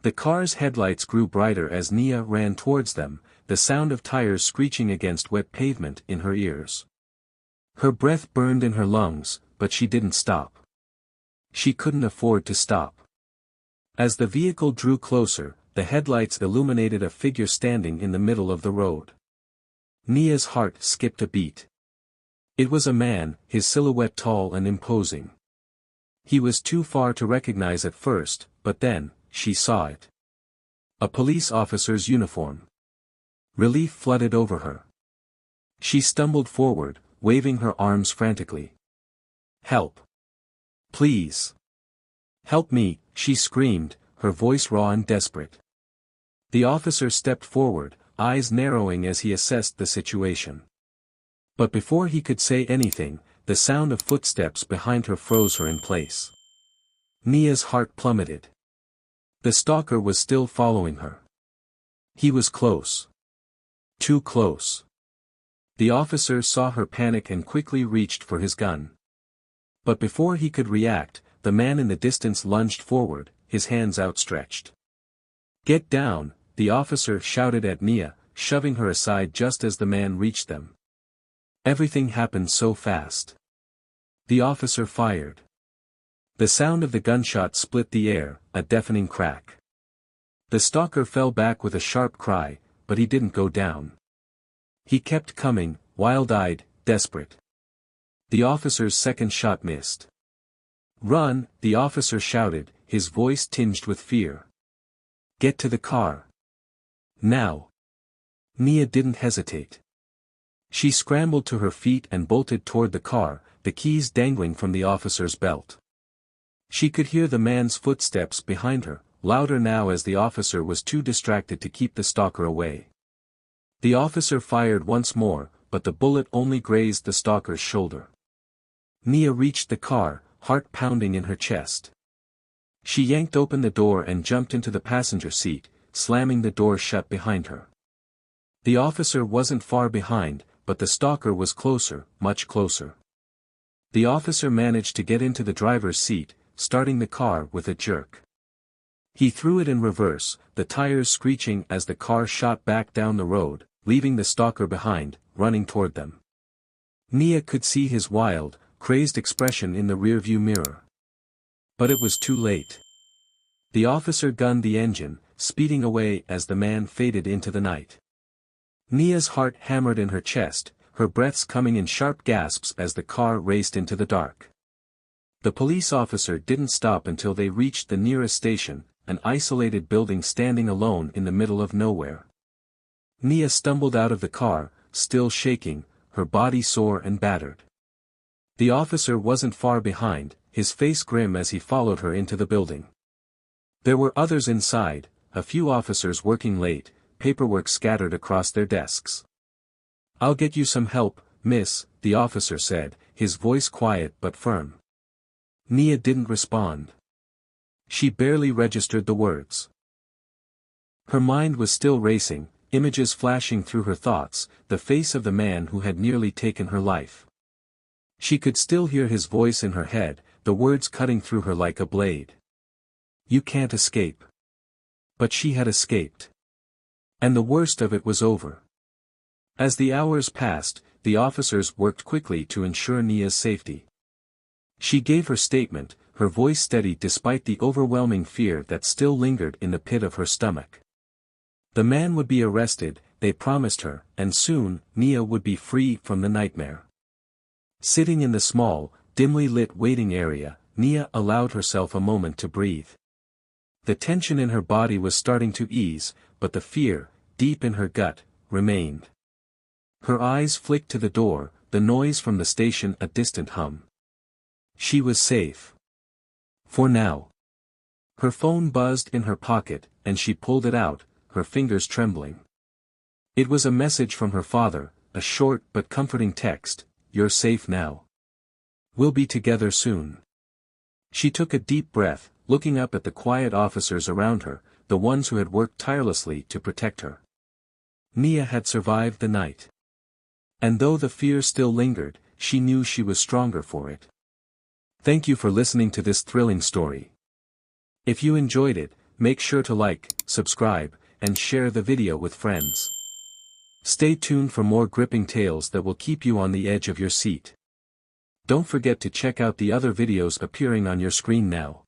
The car's headlights grew brighter as Nia ran towards them, the sound of tires screeching against wet pavement in her ears. Her breath burned in her lungs, but she didn't stop. She couldn't afford to stop. As the vehicle drew closer, the headlights illuminated a figure standing in the middle of the road. Nia's heart skipped a beat. It was a man, his silhouette tall and imposing. He was too far to recognize at first, but then, she saw it. A police officer's uniform. Relief flooded over her. She stumbled forward, waving her arms frantically. "Help! Please! Help me!" she screamed, her voice raw and desperate. The officer stepped forward, eyes narrowing as he assessed the situation. But before he could say anything, the sound of footsteps behind her froze her in place. Nia's heart plummeted. The stalker was still following her. He was close. Too close. The officer saw her panic and quickly reached for his gun. But before he could react, the man in the distance lunged forward, his hands outstretched. "Get down!" the officer shouted at Nia, shoving her aside just as the man reached them. Everything happened so fast. The officer fired. The sound of the gunshot split the air, a deafening crack. The stalker fell back with a sharp cry, but he didn't go down. He kept coming, wild-eyed, desperate. The officer's second shot missed. "Run!" the officer shouted, his voice tinged with fear. "Get to the car. Now!" Nia didn't hesitate. She scrambled to her feet and bolted toward the car, the keys dangling from the officer's belt. She could hear the man's footsteps behind her, louder now as the officer was too distracted to keep the stalker away. The officer fired once more, but the bullet only grazed the stalker's shoulder. Nia reached the car, heart pounding in her chest. She yanked open the door and jumped into the passenger seat, slamming the door shut behind her. The officer wasn't far behind, but the stalker was closer, much closer. The officer managed to get into the driver's seat, starting the car with a jerk. He threw it in reverse, the tires screeching as the car shot back down the road, leaving the stalker behind, running toward them. Nia could see his wild, crazed expression in the rearview mirror. But it was too late. The officer gunned the engine, speeding away as the man faded into the night. Nia's heart hammered in her chest, her breaths coming in sharp gasps as the car raced into the dark. The police officer didn't stop until they reached the nearest station, an isolated building standing alone in the middle of nowhere. Nia stumbled out of the car, still shaking, her body sore and battered. The officer wasn't far behind, his face grim as he followed her into the building. There were others inside, a few officers working late, paperwork scattered across their desks. "I'll get you some help, miss," the officer said, his voice quiet but firm. Nia didn't respond. She barely registered the words. Her mind was still racing, images flashing through her thoughts, the face of the man who had nearly taken her life. She could still hear his voice in her head, the words cutting through her like a blade. "You can't escape." But she had escaped. And the worst of it was over. As the hours passed, the officers worked quickly to ensure Nia's safety. She gave her statement, her voice steady despite the overwhelming fear that still lingered in the pit of her stomach. The man would be arrested, they promised her, and soon, Nia would be free from the nightmare. Sitting in the small, dimly lit waiting area, Nia allowed herself a moment to breathe. The tension in her body was starting to ease, but the fear, deep in her gut, remained. Her eyes flicked to the door, the noise from the station a distant hum. She was safe. For now. Her phone buzzed in her pocket, and she pulled it out, her fingers trembling. It was a message from her father, a short but comforting text, "You're safe now. We'll be together soon." She took a deep breath, looking up at the quiet officers around her, the ones who had worked tirelessly to protect her. Nia had survived the night. And though the fear still lingered, she knew she was stronger for it. Thank you for listening to this thrilling story. If you enjoyed it, Make sure to like, subscribe, and share the video with friends. Stay tuned for more gripping tales that will keep you on the edge of your seat. Don't forget to check out the other videos appearing on your screen now.